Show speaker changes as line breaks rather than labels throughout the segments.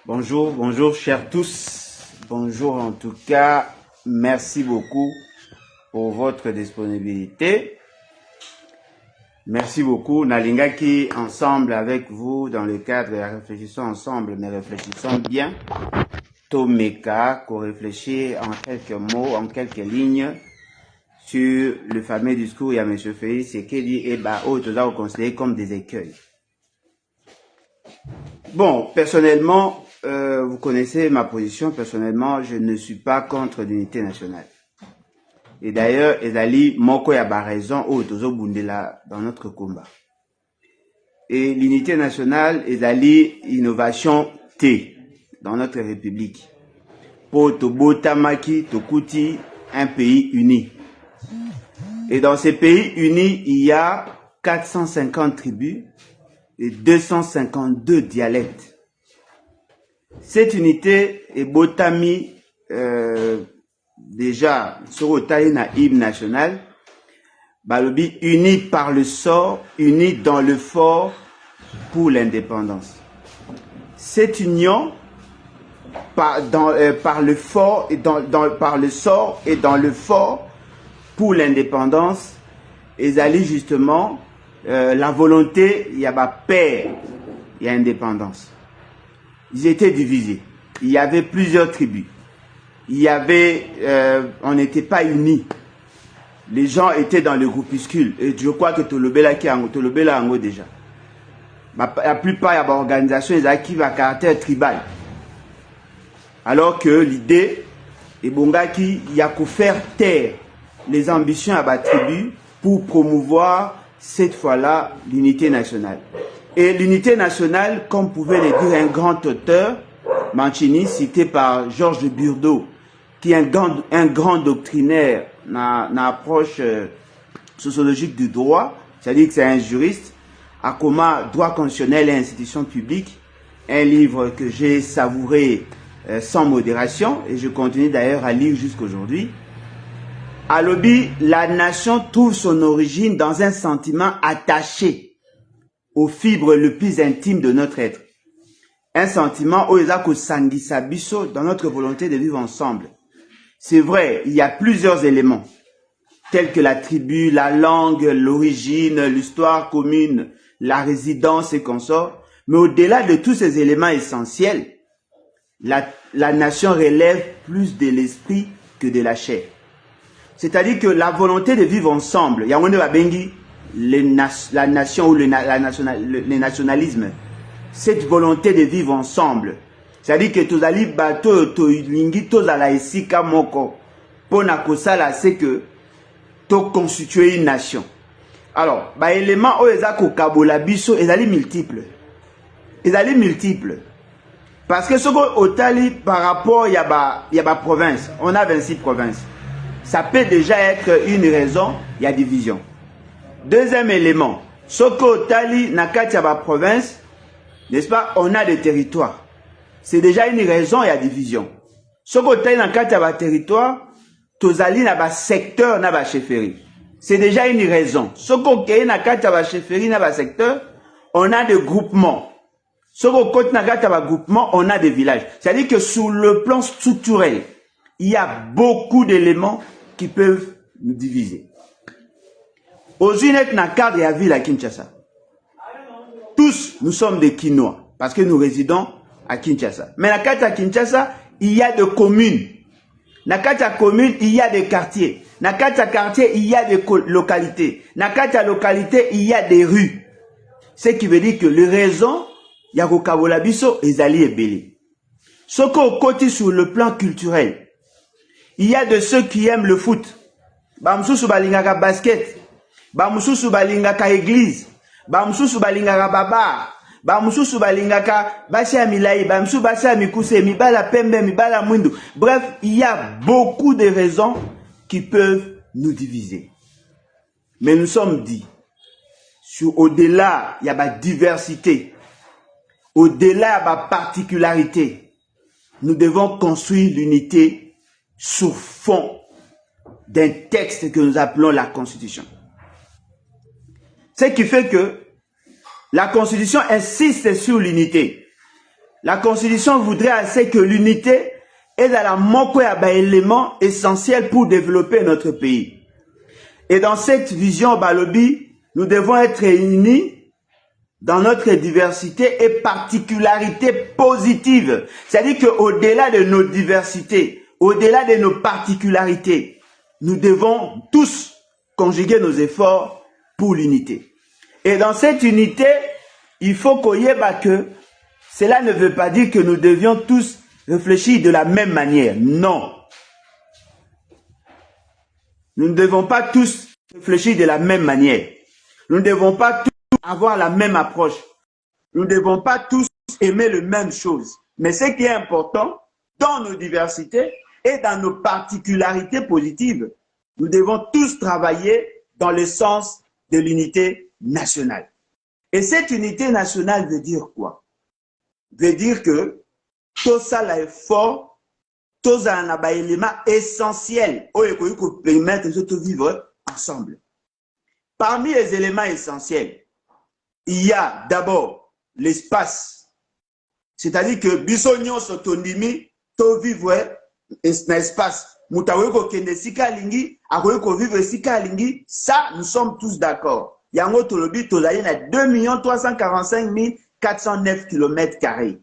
Bonjour, bonjour chers tous. Bonjour en tout cas. Merci beaucoup pour votre disponibilité. Merci beaucoup. Nalingaki ensemble avec vous dans le cadre de la réfléchissons ensemble, mais réfléchissons bien. Tomeka, qu'on réfléchit en quelques mots, en quelques lignes sur le fameux discours. Il y a M. Félix et qui dit, eh ben, autres ont considéré comme des écueils. Bon, personnellement, vous connaissez ma position. Personnellement, je ne suis pas contre l'unité nationale. Et d'ailleurs, Ezali Moko Yaba raison au Tozo Bundela dans notre combat. Et l'unité nationale, Ezali innovation T dans notre République. Pour Tobo Tamaki, Tokuti, un pays uni. Et dans ces pays unis, il y a 450 tribus et 252 dialectes. Cette unité est Botami déjà sur na hymne national, Balobi unis par le sort, unis dans le fort pour l'indépendance. Cette union par le fort et par le sort et dans le fort pour l'indépendance, ils allaient justement la volonté, il y a paix, il y a indépendance. Ils étaient divisés. Il y avait plusieurs tribus. Il y avait, on n'était pas unis. Les gens étaient dans le groupuscule. Et je crois que Tolobela Ango déjà. La plupart, il y a des organisations qui ont un caractère tribal. Alors que l'idée, et Bongaki, il y a qu'à faire taire les ambitions à la tribu pour promouvoir cette fois-là l'unité nationale. Et l'unité nationale, comme pouvait le dire un grand auteur, Mancini, cité par Georges Burdeau, qui est un grand doctrinaire dans l'approche sociologique du droit, c'est-à-dire que c'est un juriste, à comment droit constitutionnel et institutions publiques, un livre que j'ai savouré sans modération, et je continue d'ailleurs à lire jusqu'aujourd'hui. À Lobi, la nation trouve son origine dans un sentiment attaché aux fibres le plus intimes de notre être. Un sentiment au sangisabiso dans notre volonté de vivre ensemble. C'est vrai, il y a plusieurs éléments, tels que la tribu, la langue, l'origine, l'histoire commune, la résidence et consorts. Mais au-delà de tous ces éléments essentiels, la nation relève plus de l'esprit que de la chair. C'est-à-dire que la volonté de vivre ensemble, il y a la nation ou le nationalisme, cette volonté de vivre ensemble, c'est-à-dire que tozali bato tolingi tozala esika moko pona kosala, c'est que to constituer une nation. Alors, ba élément o ezako kabola biso ezali multiple. Ezali multiple. Parce que ce qu'on otali par rapport y a ba province, on a 26 provinces. Ça peut déjà être une raison, il y a division. Deuxième élément, Soko Tali Nakati Yaba province, n'est-ce pas, on a des territoires. C'est déjà une raison, il y a division. Soko Tali Nakati Yaba territoire, Tozali Naba secteur Naba chefferie. C'est déjà une raison. Soko Kei Nakati Yaba chefferie Naba secteur, on a des groupements. Soko Kote Nakati Yaba groupement, on a des villages. C'est-à-dire que sur le plan structurel, il y a beaucoup d'éléments qui peuvent nous diviser. Aujourd'hui, nous sommes cadre et à ville à Kinshasa. Tous, nous sommes des Kinois, parce que nous résidons à Kinshasa. Mais à Kinshasa, il y a des communes. Dans la commune, il y a des quartiers. Dans le quartier, il y a des localités. Dans la localité, il y a des rues. Ce qui veut dire que les raisons, il y a Rokabolabiso et Zali et Belé. Ce qu'on côté sur le plan culturel, il y a de ceux qui aiment le foot. Bamsusu balingaka basket. Bamsusu balingaka église. Bamsusu balingaka baba. Bamsusu balingaka basia milai. Bamsusu basia mikuse. Mibala pembe, mibala mwindu. Bref, il y a beaucoup de raisons qui peuvent nous diviser. Mais nous sommes dit, au-delà, il y a la diversité. Au-delà, il y a la particularité. Nous devons construire l'unité sur fond d'un texte que nous appelons la Constitution. Ce qui fait que la Constitution insiste sur l'unité. La Constitution voudrait assez que l'unité est dans la moko ya ba élément essentiel pour développer notre pays. Et dans cette vision, balobi, nous devons être unis dans notre diversité et particularité positive. C'est-à-dire qu'au-delà de nos diversités, au-delà de nos particularités, nous devons tous conjuguer nos efforts pour l'unité. Et dans cette unité, il faut qu'on y ait que cela ne veut pas dire que nous devions tous réfléchir de la même manière. Non. Nous ne devons pas tous réfléchir de la même manière. Nous ne devons pas tous avoir la même approche. Nous ne devons pas tous aimer les mêmes choses. Mais ce qui est important, dans nos diversités et dans nos particularités positives, nous devons tous travailler dans le sens de l'unité nationale. Et cette unité nationale veut dire quoi? Veut dire que tout ça est fort, tout ça a un élément essentiel pour permettre de vivre ensemble. Parmi les éléments essentiels, il y a d'abord l'espace. C'est-à-dire que bisogno s'autonimi, to vivre dans l'espace. Moutaoueko kende sika lingi, akoyeko vivre sika lingi, ça nous sommes tous d'accord. Yango tolobi tozali na 2 345 409 km².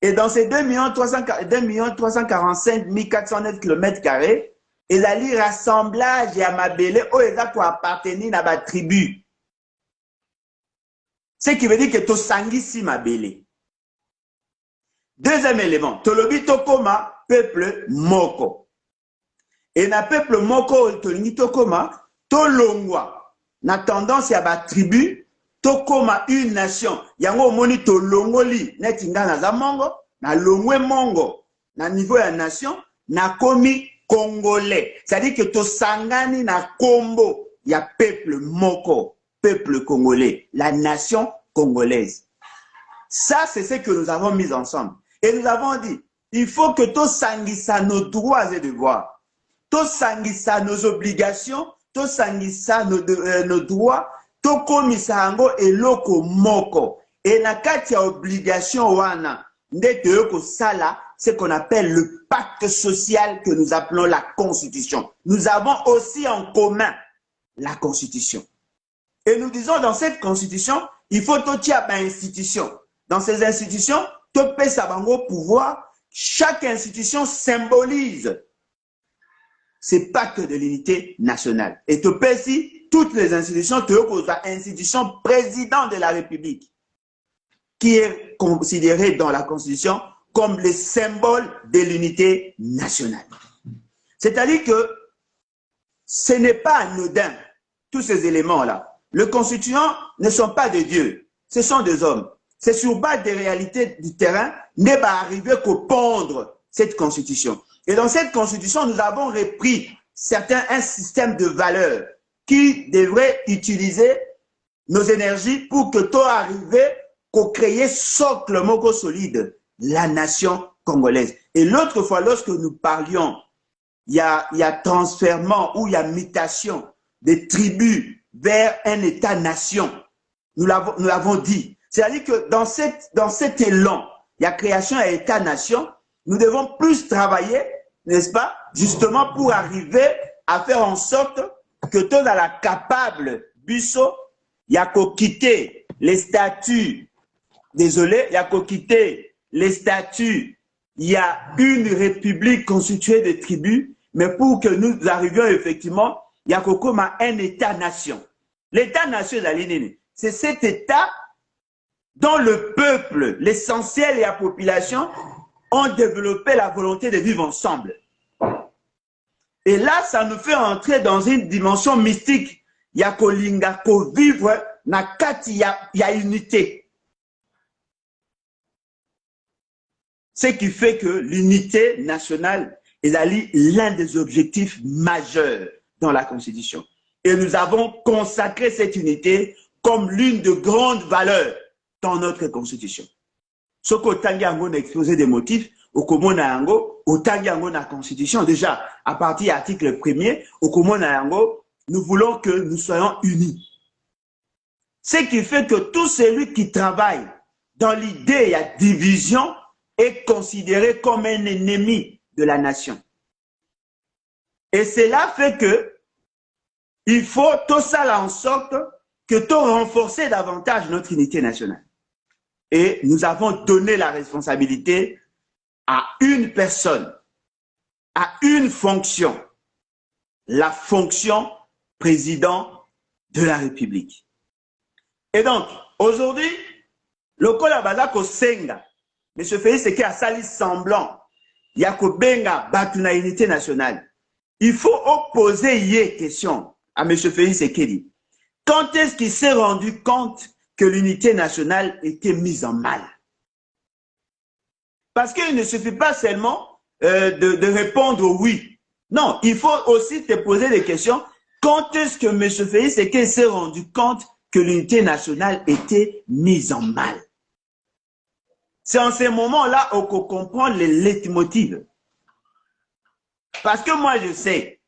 Et dans ces 2 345 409 km², ils allaient rassemblage à Mabele, où ils ont appartenu à la tribu. Ce qui veut dire que tu sangi si Mabele. Deuxième élément, tolobi tokoma peuple moko. Et na peuple moko tolingi tokoma tolongwa. Na tendance à la tribu, tokoma une nation. Yango moni tolongoli netinga na zamongo, na longwe mongo, na niveau ya nation, na komi congolais. C'est-à-dire que to sangani na kombo ya peuple moko, peuple congolais, la nation congolaise. Ça, c'est ce que nous avons mis ensemble. Et nous avons dit, il faut que to sangisa nos droits et devoirs, to sangisa nos obligations, to sangisa nos droits, to komisa yango eloko moko. Et na kati ya obligation wana, ndeke yoko sala, ce qu'on appelle le pacte social que nous appelons la Constitution. Nous avons aussi en commun la Constitution. Et nous disons dans cette Constitution, il faut tout tia ba institution. Dans ces institutions, tout peut sabango pouvoir, chaque institution symbolise ce pacte de l'unité nationale. Et tout peut si toutes les institutions, tu as institution président de la République, qui est considéré dans la Constitution comme le symbole de l'unité nationale. C'est-à-dire que ce n'est pas anodin, tous ces éléments-là. Les constituants ne sont pas des dieux, ce sont des hommes. C'est sur base des réalités du terrain n'est pas arrivé qu'au pondre cette constitution. Et dans cette constitution, nous avons repris un système de valeurs qui devrait utiliser nos énergies pour que tout arrive qu'au créer socle moko solide, la nation congolaise. Et l'autre fois, lorsque nous parlions, il y a transfèrement ou il y a mutation des tribus vers un État-nation. Nous l'avons dit. C'est-à-dire que dans cet élan, il y a création à État-nation, nous devons plus travailler, n'est-ce pas, justement pour arriver à faire en sorte que tout dans la capable busso, il y a qu'au quitter les statuts, désolé, il y a qu'au quitter les statuts, il y a une république constituée de tribus, mais pour que nous arrivions effectivement, il y a qu'au comme un État-nation. L'État-nation, c'est cet État dont le peuple, l'essentiel et la population ont développé la volonté de vivre ensemble. Et là, ça nous fait entrer dans une dimension mystique. Il y a kolinga ko vivre na kati il y a unité. Ce qui fait que l'unité nationale est l'un des objectifs majeurs dans la Constitution. Et nous avons consacré cette unité comme l'une de grandes valeurs dans notre Constitution. Ce qu'Otangi Ango a exposé des motifs, au Komona Ango, Otangi Ango na Constitution, déjà, à partir de l'article 1er, au Komona Ango, nous voulons que nous soyons unis. Ce qui fait que tout celui qui travaille dans l'idée et la division est considéré comme un ennemi de la nation. Et cela fait que il faut tout ça en sorte que tout renforcer davantage notre unité nationale. Et nous avons donné la responsabilité à une personne, à une fonction, la fonction président de la République. Et donc, aujourd'hui, le Kolabaza Kosenga, M. Félix Sekedi a sali semblant, il y a Kobenga Batuna unité nationale. Il faut opposer une question à M. Félix Sekedi. Quand est-ce qu'il s'est rendu compte que l'unité nationale était mise en mal? Parce qu'il ne suffit pas seulement de répondre oui. Non, il faut aussi te poser des questions. Quand est-ce que M. Félix Sekedi s'est rendu compte que l'unité nationale était mise en mal? C'est en ces moments-là qu'on comprend les leitmotifs. Parce que moi, je sais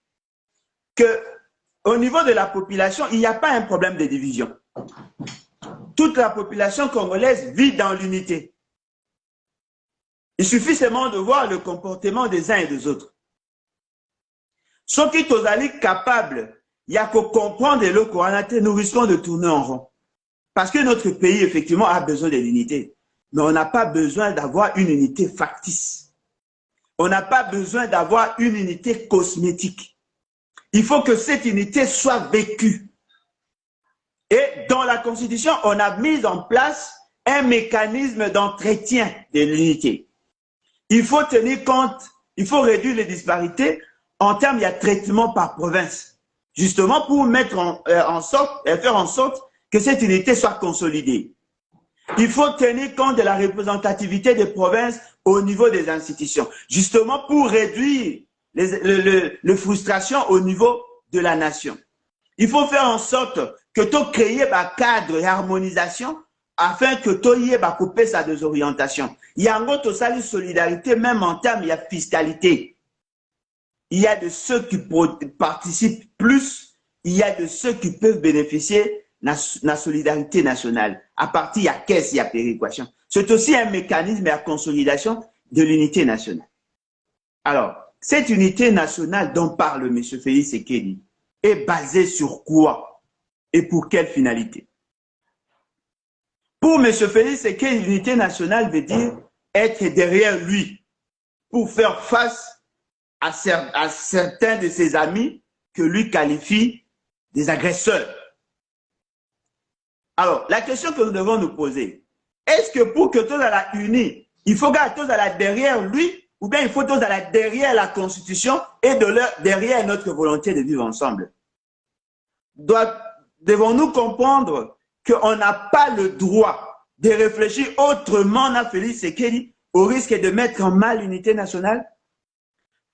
qu'au niveau de la population, il n'y a pas un problème de division. Toute la population congolaise vit dans l'unité. Il suffit seulement de voir le comportement des uns et des autres. Ceux qui sont capables, il y a qu'à comprendre le Coran, nous risquons de tourner en rond. Parce que notre pays, effectivement, a besoin de l'unité. Mais on n'a pas besoin d'avoir une unité factice. On n'a pas besoin d'avoir une unité cosmétique. Il faut que cette unité soit vécue. Et dans la Constitution, on a mis en place un mécanisme d'entretien de l'unité. Il faut tenir compte, il faut réduire les disparités en termes de traitement par province. Justement pour mettre faire en sorte que cette unité soit consolidée. Il faut tenir compte de la représentativité des provinces au niveau des institutions, justement pour réduire les frustrations au niveau de la nation. Il faut faire en sorte que tu crées un cadre et harmonisation afin que tu aies coupé sa désorientation. Il y a une solidarité même en termes de fiscalité. Il y a de ceux qui participent plus, il y a de ceux qui peuvent bénéficier de la solidarité nationale. À partir de la caisse, il y a péréquation. C'est aussi un mécanisme de consolidation de l'unité nationale. Alors, cette unité nationale dont parle M. Félix Sekedi est basée sur quoi et pour quelle finalité? Pour M. Félix Sekedi, l'unité nationale veut dire être derrière lui pour faire face à certains de ses amis que lui qualifie des agresseurs. Alors, la question que nous devons nous poser, est-ce que pour que tous soient unis, il faut que tous soient derrière lui, ou bien il faut que tous soient derrière la Constitution et derrière notre volonté de vivre ensemble? Devons-nous comprendre qu'on n'a pas le droit de réfléchir autrement à Félix Sekedi au risque de mettre en mal l'unité nationale?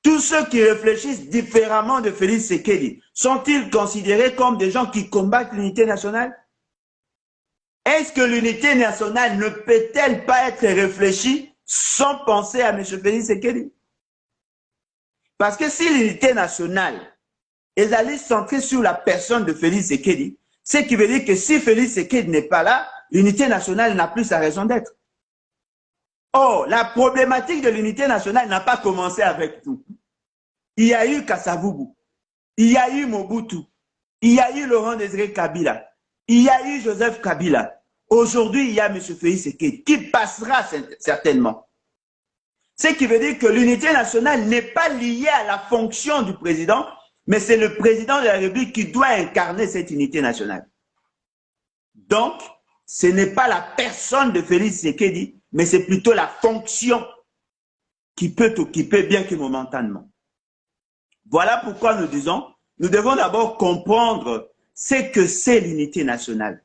Tous ceux qui réfléchissent différemment de Félix Sekedi sont-ils considérés comme des gens qui combattent l'unité nationale? Est-ce que l'unité nationale ne peut-elle pas être réfléchie sans penser à M. Félix Sekedi? Parce que si l'unité nationale est allée centrer sur la personne de Félix Sekedi, ce qui veut dire que si Félix Sekedi n'est pas là, l'unité nationale n'a plus sa raison d'être. Or, la problématique de l'unité nationale n'a pas commencé avec nous. Il y a eu Kasavubu, il y a eu Mobutu, il y a eu Laurent Désiré Kabila, il y a eu Joseph Kabila. Aujourd'hui, il y a M. Félix Sekedi qui passera certainement. Ce qui veut dire que l'unité nationale n'est pas liée à la fonction du président, mais c'est le président de la République qui doit incarner cette unité nationale. Donc, ce n'est pas la personne de Félix Sekedi, mais c'est plutôt la fonction qui peut occuper, bien que momentanément. Voilà pourquoi nous disons, nous devons d'abord comprendre ce que c'est l'unité nationale.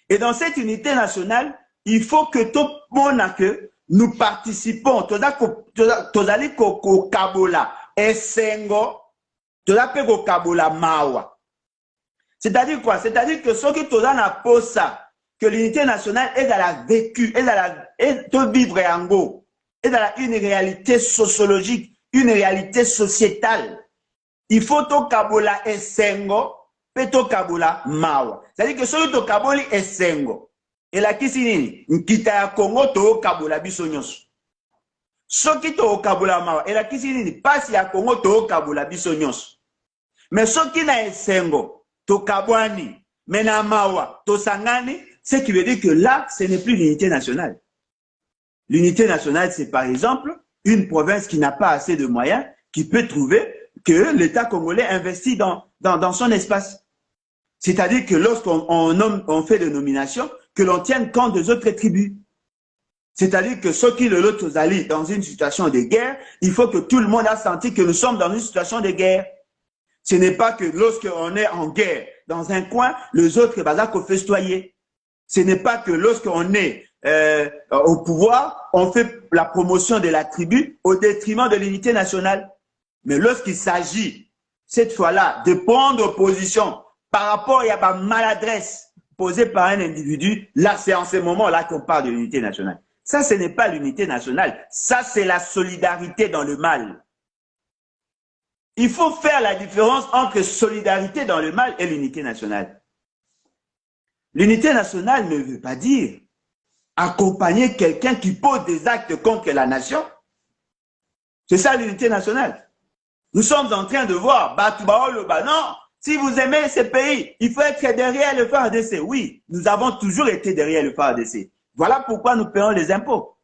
Et dans cette unité nationale, il faut que tout le monde que nous participons. Tozali ko kabola esengo, tozali ko kabola mawa. C'est-à-dire quoi? C'est-à-dire que ceux qui tozali na posa, que l'unité nationale est dans la vécu, est dans vivre en go, est dans une réalité sociologique, une réalité sociétale. Il faut to kabola esengo, pe to kabola mawa. C'est-à-dire que ceux qui kaboli esengo, et la kisi nini, nkita ya Congo to kabola biso nyonso. soki to kabula mawa ela kisi nini pasi ya Congo to kabula biso nyonso mais soki na esengo to kabwani mena mawa to sangani ce qui veut dire que là ce n'est plus l'unité nationale. L'unité nationale c'est par exemple une province qui n'a pas assez de moyens qui peut trouver que l'État congolais investit dans son espace. C'est-à-dire que lorsqu'on fait des nominations, que l'on tienne compte des autres tribus. C'est-à-dire que ceux qui le l'autre allient dans une situation de guerre, il faut que tout le monde a senti que nous sommes dans une situation de guerre. Ce n'est pas que lorsqu'on est en guerre dans un coin, les autres qu'on festoyer. Ce n'est pas que lorsqu'on est au pouvoir, on fait la promotion de la tribu au détriment de l'unité nationale. Mais lorsqu'il s'agit, cette fois-là, de prendre position par rapport à la maladresse posée par un individu, là, c'est en ce moment-là qu'on parle de l'unité nationale. Ça, ce n'est pas l'unité nationale. Ça, c'est la solidarité dans le mal. Il faut faire la différence entre solidarité dans le mal et l'unité nationale. L'unité nationale ne veut pas dire accompagner quelqu'un qui pose des actes contre la nation. C'est ça l'unité nationale. Nous sommes en train de voir, non, si vous aimez ce pays, il faut être derrière le FARDC. Oui, nous avons toujours été derrière le FARDC. Voilà pourquoi nous payons les impôts.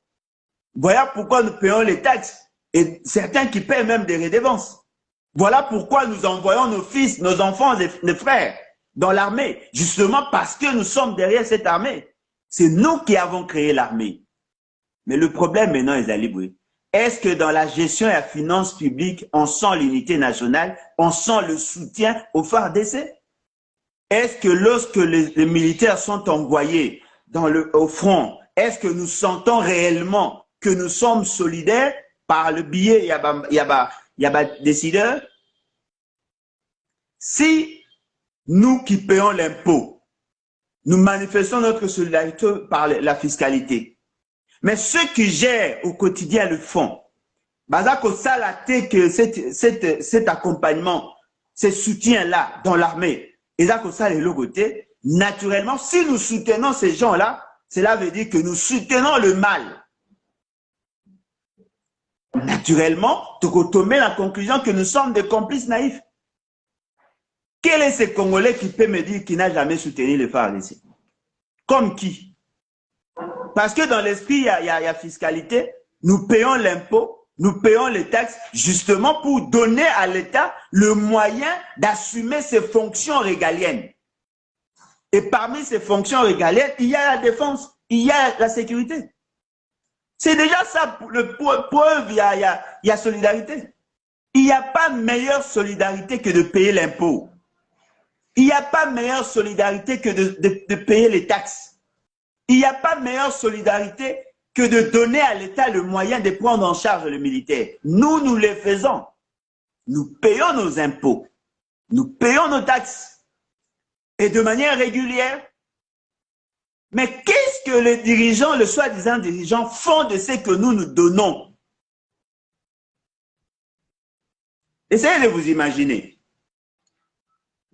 Voilà pourquoi nous payons les taxes. Et certains qui paient même des redevances. Voilà pourquoi nous envoyons nos fils, nos enfants et nos frères dans l'armée. Justement parce que nous sommes derrière cette armée. C'est nous qui avons créé l'armée. Mais le problème maintenant est libre. Est-ce que dans la gestion et la finance publique, on sent l'unité nationale, on sent le soutien au FARDC? Est-ce que lorsque les militaires sont envoyés au front, est-ce que nous sentons réellement que nous sommes solidaires par le biais yaba décideurs? Si nous qui payons l'impôt, nous manifestons notre solidarité par la fiscalité, mais ceux qui gèrent au quotidien le fonds, que cet accompagnement, ce soutien-là dans l'armée, naturellement, si nous soutenons ces gens-là, cela veut dire que nous soutenons le mal. Naturellement, tu peux tomber la conclusion que nous sommes des complices naïfs. Quel est ce Congolais qui peut me dire qu'il n'a jamais soutenu le FARDC? Comme qui? Parce que dans l'esprit, il y a fiscalité, nous payons l'impôt, nous payons les taxes, justement pour donner à l'État le moyen d'assumer ses fonctions régaliennes. Et parmi ces fonctions régaliennes, il y a la défense, il y a la sécurité. C'est déjà ça, le preuve, il y a solidarité. Il n'y a pas meilleure solidarité que de payer l'impôt. Il n'y a pas meilleure solidarité que de payer les taxes. Il n'y a pas meilleure solidarité que de donner à l'État le moyen de prendre en charge le militaire. Nous les faisons. Nous payons nos impôts. Nous payons nos taxes. Et de manière régulière. Mais qu'est-ce que les dirigeants, le soi-disant dirigeants, font de ce que nous donnons? Essayez de vous imaginer.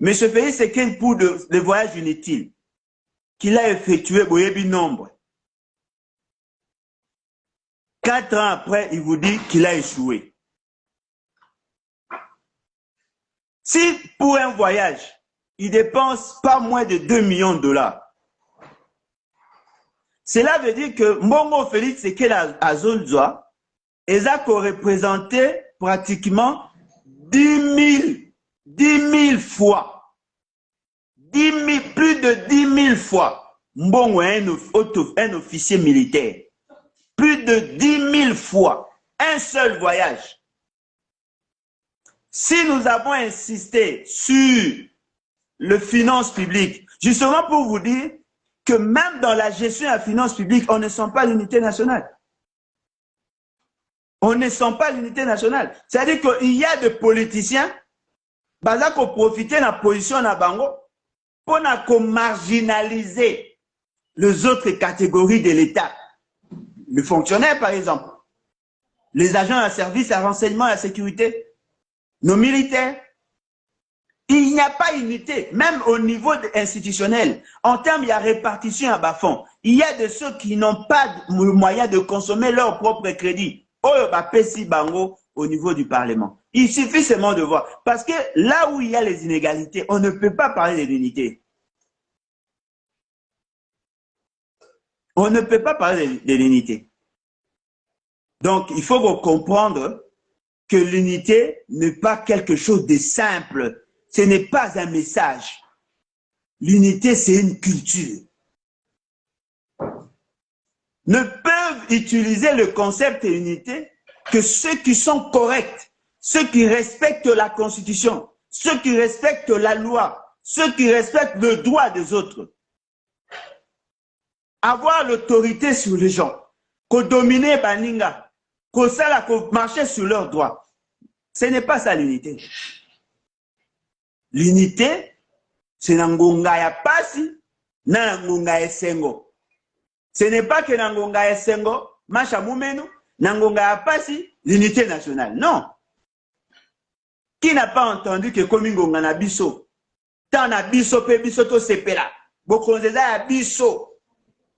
M. Félix Sekedi, pour des voyages inutiles qu'il a effectué, Boyebi nombre. 4 ans après, il vous dit qu'il a échoué. Si pour un voyage, il dépense pas moins de 2 millions de $, cela veut dire que Mbongo Félix Sekedi à Zolzoa, Ezako représentait pratiquement 10 000 fois. Plus de 10 000 fois. Mbongo est un officier militaire. Plus de 10 000 fois. Un seul voyage. Si nous avons insisté sur le finance publique, justement pour vous dire que même dans la gestion de la finance publique, on ne sent pas l'unité nationale. On ne sent pas l'unité nationale. C'est-à-dire qu'il y a des politiciens qui profitent de la position de Bango pour marginaliser les autres catégories de l'État. Les fonctionnaires, par exemple. Les agents à service, à renseignement, à la sécurité. Nos militaires. Il n'y a pas unité, même au niveau institutionnel. En termes de répartition à bas fond, il y a de ceux qui n'ont pas le moyen de consommer leur propre crédit. Oyo bapesi bango au niveau du Parlement. Il suffit seulement de voir. Parce que là où il y a les inégalités, on ne peut pas parler de l'unité. On ne peut pas parler de l'unité. Donc, il faut comprendre que l'unité n'est pas quelque chose de simple. Ce n'est pas un message. L'unité, c'est une culture. Ne peuvent utiliser le concept d'unité que ceux qui sont corrects, ceux qui respectent la Constitution, ceux qui respectent la loi, ceux qui respectent le droit des autres. Avoir l'autorité sur les gens, qu'on domine Baninga, qu'on marcher sur leurs droits. Ce n'est pas ça l'unité. L'unité, c'est Nangonga ya pasi, Nangonga esengo. Ce n'est pas que Nangonga esengo, Macha Moumenu, Nangonga ya pasi, l'unité nationale. Non. Qui n'a pas entendu que Komingonga na biso, tant na biso pe biso to sepela, Bokonzeza ya biso.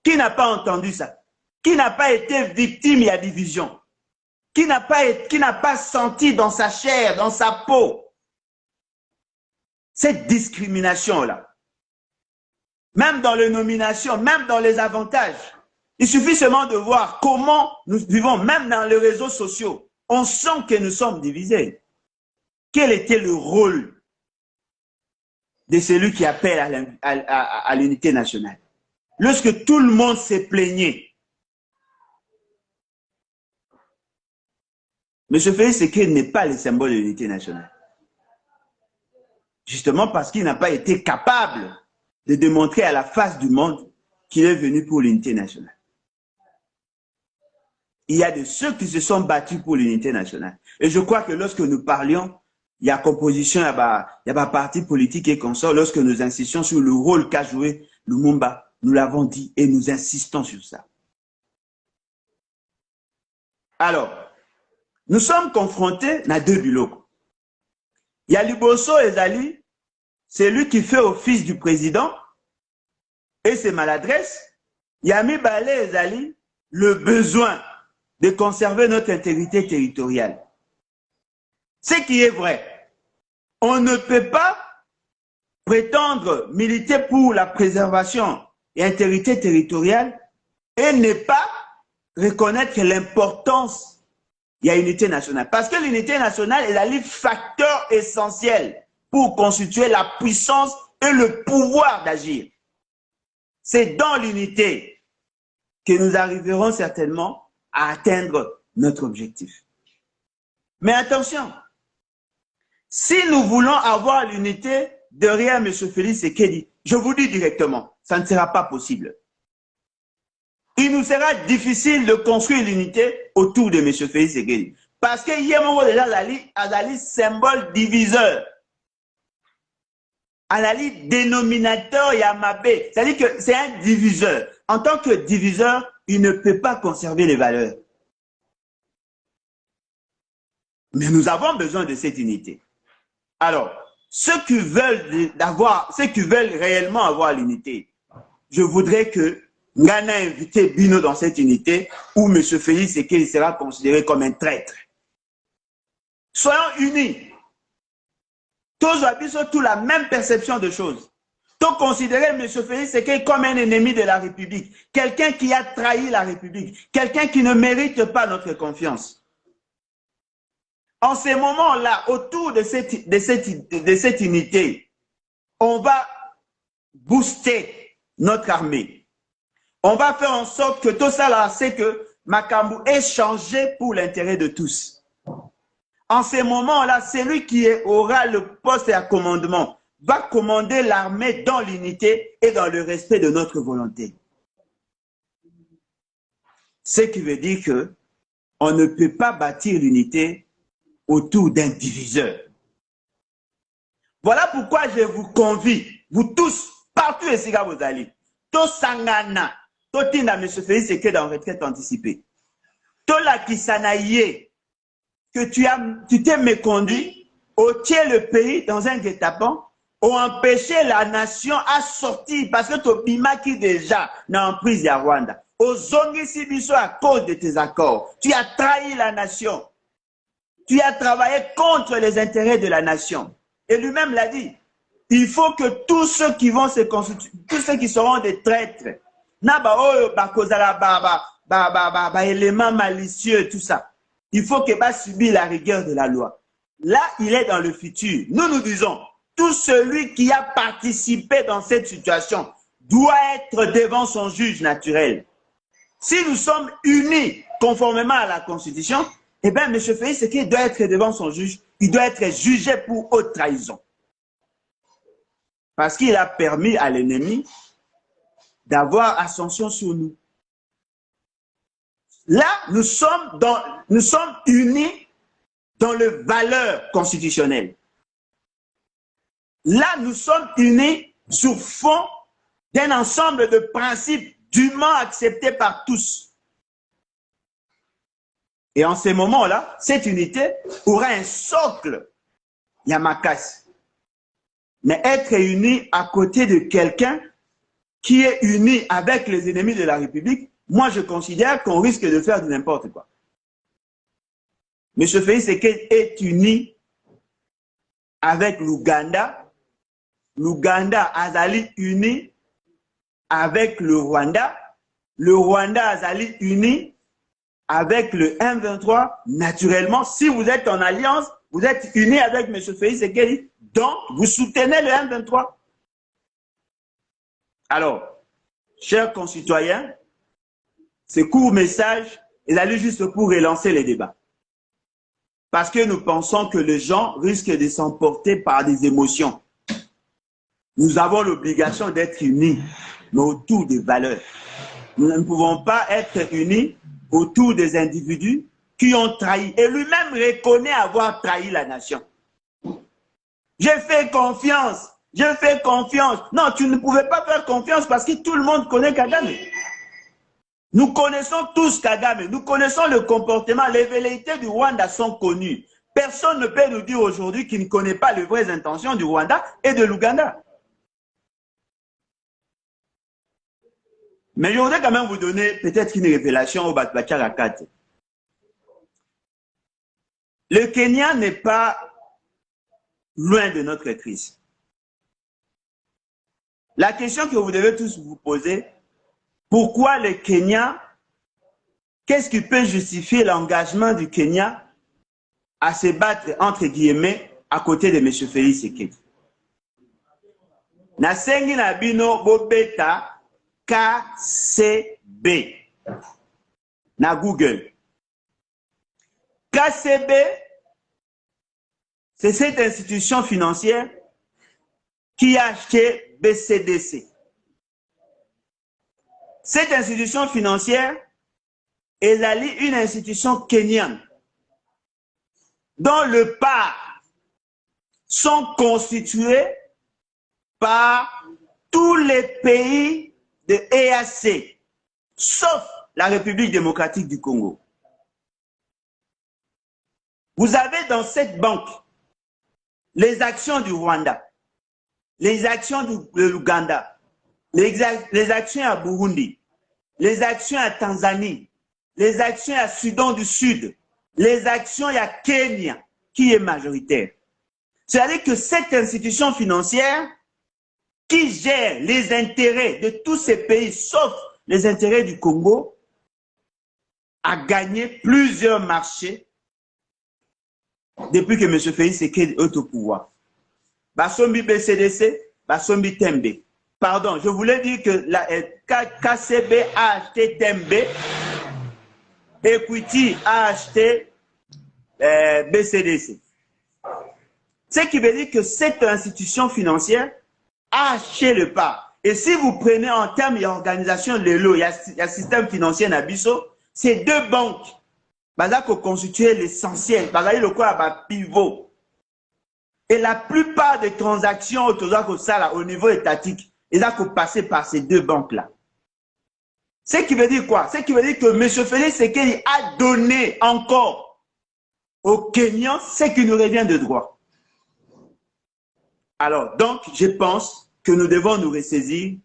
Qui n'a pas entendu ça? Qui n'a pas été victime de la division? Qui n'a pas senti dans sa chair, dans sa peau, cette discrimination-là? Même dans les nominations, même dans les avantages. Il suffit seulement de voir comment nous vivons, même dans les réseaux sociaux. On sent que nous sommes divisés. Quel était le rôle de celui qui appelle à l'unité nationale? Lorsque tout le monde s'est plaigné, M. Félix Tshisekedi n'est pas le symbole de l'unité nationale. Justement parce qu'il n'a pas été capable de démontrer à la face du monde qu'il est venu pour l'unité nationale. Il y a de ceux qui se sont battus pour l'unité nationale. Et je crois que lorsque nous parlions, il y a composition, il y a parti politique et consort, lorsque nous insistions sur le rôle qu'a joué Lumumba, nous l'avons dit et nous insistons sur ça. Alors, nous sommes confrontés à deux bilots. Il y a Liboso Ezali, c'est lui qui fait office du président et ses maladresses. Il y a Mibale Ezali, le besoin de conserver notre intégrité territoriale. Ce qui est vrai, on ne peut pas prétendre militer pour la préservation et intégrité territoriale et ne pas reconnaître l'importance de l'unité nationale. Parce que l'unité nationale est le facteur essentiel pour constituer la puissance et le pouvoir d'agir. C'est dans l'unité que nous arriverons certainement à atteindre notre objectif. Mais attention, si nous voulons avoir l'unité derrière M. Félix Tshisekedi, je vous dis directement, ça ne sera pas possible. Il nous sera difficile de construire l'unité autour de M. Félix Tshisekedi. Parce qu'il y a un moment déjà un symbole diviseur. Un dénominateur Yamabé. C'est-à-dire que c'est un diviseur. En tant que diviseur, il ne peut pas conserver les valeurs. Mais nous avons besoin de cette unité. Alors, ceux qui veulent réellement avoir l'unité, je voudrais que Ngana invite Bino dans cette unité où M. Félix Tshisekedi sera considéré comme un traître. Soyons unis. Tous ont toute la même perception de choses. Tous considérer M. Félix Tshisekedi comme un ennemi de la République, quelqu'un qui a trahi la République, quelqu'un qui ne mérite pas notre confiance. En ces moments-là, autour de cette unité, on va booster notre armée. On va faire en sorte que tout ça là, c'est que Makambu est changé pour l'intérêt de tous. En ces moments-là, celui qui aura le poste à commandement va commander l'armée dans l'unité et dans le respect de notre volonté. Ce qui veut dire que on ne peut pas bâtir l'unité autour d'un diviseur. Voilà pourquoi je vous convie, vous tous, partout ici à vous allez, to sangana, to tinda M. Félix Tshisekedi en retraite anticipée, to la kisanaïe, que tu t'es méconduit, ôté le pays dans un guet-apens, ou empêché la nation à sortir, parce que tu bima qui déjà dans la prise de Rwanda. Ozongisi biso à cause de tes accords. Tu as trahi la nation. Tu as travaillé contre les intérêts de la nation. Et lui-même l'a dit. Il faut que tous ceux qui vont se constituer, tous ceux qui seront des traîtres, éléments malicieux, tout ça, il faut que va subir la rigueur de la loi. Là, il est dans le futur. Nous nous disons, tout celui qui a participé dans cette situation doit être devant son juge naturel. Si nous sommes unis conformément à la Constitution, eh bien, M. Félix Tshisekedi doit être devant son juge, il doit être jugé pour haute trahison. Parce qu'il a permis à l'ennemi d'avoir ascension sur nous. Là, nous sommes unis dans les valeurs constitutionnelles. Là, nous sommes unis sur fond d'un ensemble de principes dûment acceptés par tous. Et en ces moments-là, cette unité aura un socle Yamakasi. Mais être uni à côté de quelqu'un qui est uni avec les ennemis de la République, moi je considère qu'on risque de faire du n'importe quoi. M. Félix Tshisekedi est uni avec l'Ouganda. L'Ouganda azali uni avec le Rwanda. Le Rwanda azali uni avec le M23. Naturellement, si vous êtes en alliance, vous êtes unis avec M. Félix Tshisekedi, donc vous soutenez le M23. Alors, chers concitoyens, ce court message est allé juste pour relancer les débats. Parce que nous pensons que les gens risquent de s'emporter par des émotions. Nous avons l'obligation d'être unis, mais autour des valeurs. Nous ne pouvons pas être unis autour des individus qui ont trahi. Et lui-même reconnaît avoir trahi la nation. J'ai fait confiance. Je fais confiance. Non, tu ne pouvais pas faire confiance parce que tout le monde connaît Kagame. Nous connaissons tous Kagame. Nous connaissons le comportement. Les velléités du Rwanda sont connues. Personne ne peut nous dire aujourd'hui qu'il ne connaît pas les vraies intentions du Rwanda et de l'Ouganda. Mais je voudrais quand même vous donner peut-être une révélation au Batbacharakat. Le Kenya n'est pas loin de notre crise. La question que vous devez tous vous poser, pourquoi le Kenya, qu'est-ce qui peut justifier l'engagement du Kenya à se battre, entre guillemets, à côté de M. Félix Tshisekedi? Nasengi Nabino Bobeta KCB na Google. KCB, c'est cette institution financière qui a acheté BCDC. Cette institution financière est une institution kenyane dont les parts sont constituées par tous les pays de EAC, sauf la République démocratique du Congo. Vous avez dans cette banque les actions du Rwanda, les actions de l'Ouganda, les actions à Burundi, les actions à Tanzanie, les actions à Soudan du Sud, les actions à Kenya, qui est majoritaire. C'est-à-dire que cette institution financière qui gère les intérêts de tous ces pays, sauf les intérêts du Congo, a gagné plusieurs marchés depuis que M. Félix Tshisekedi est au pouvoir. Basombi BCDC, Basombi Tembe. Pardon, je voulais dire que la KCB a acheté Tembe, Equity a acheté BCDC. Ce qui veut dire que cette institution financière a acheté le part. Et si vous prenez en termes d'organisation de l'eau, il y a système financier Nabiso, c'est deux banques. Baza ko constituer l'essentiel, baza le quoi ba pivot. Et la plupart des transactions au niveau étatique, ils ont passé par ces deux banques-là. Ce qui veut dire quoi? Ce qui veut dire que M. Félix Tshisekedi a donné encore aux Kenyans ce qui nous revient de droit. Alors, donc, je pense que nous devons nous ressaisir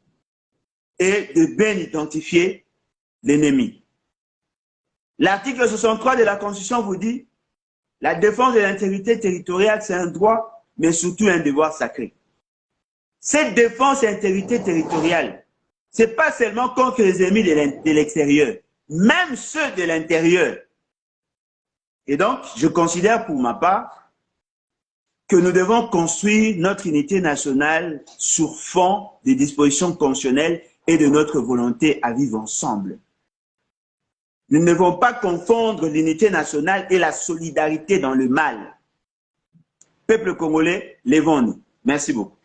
et de bien identifier l'ennemi. L'article 63 de la Constitution vous dit la défense de l'intégrité territoriale, c'est un droit, mais surtout un devoir sacré. Cette défense et intégrité territoriale, ce n'est pas seulement contre les ennemis de l'extérieur, même ceux de l'intérieur. Et donc, je considère pour ma part que nous devons construire notre unité nationale sur fond des dispositions constitutionnelles et de notre volonté à vivre ensemble. Nous ne devons pas confondre l'unité nationale et la solidarité dans le mal. Peuple congolais, lèvons-nous. Merci beaucoup.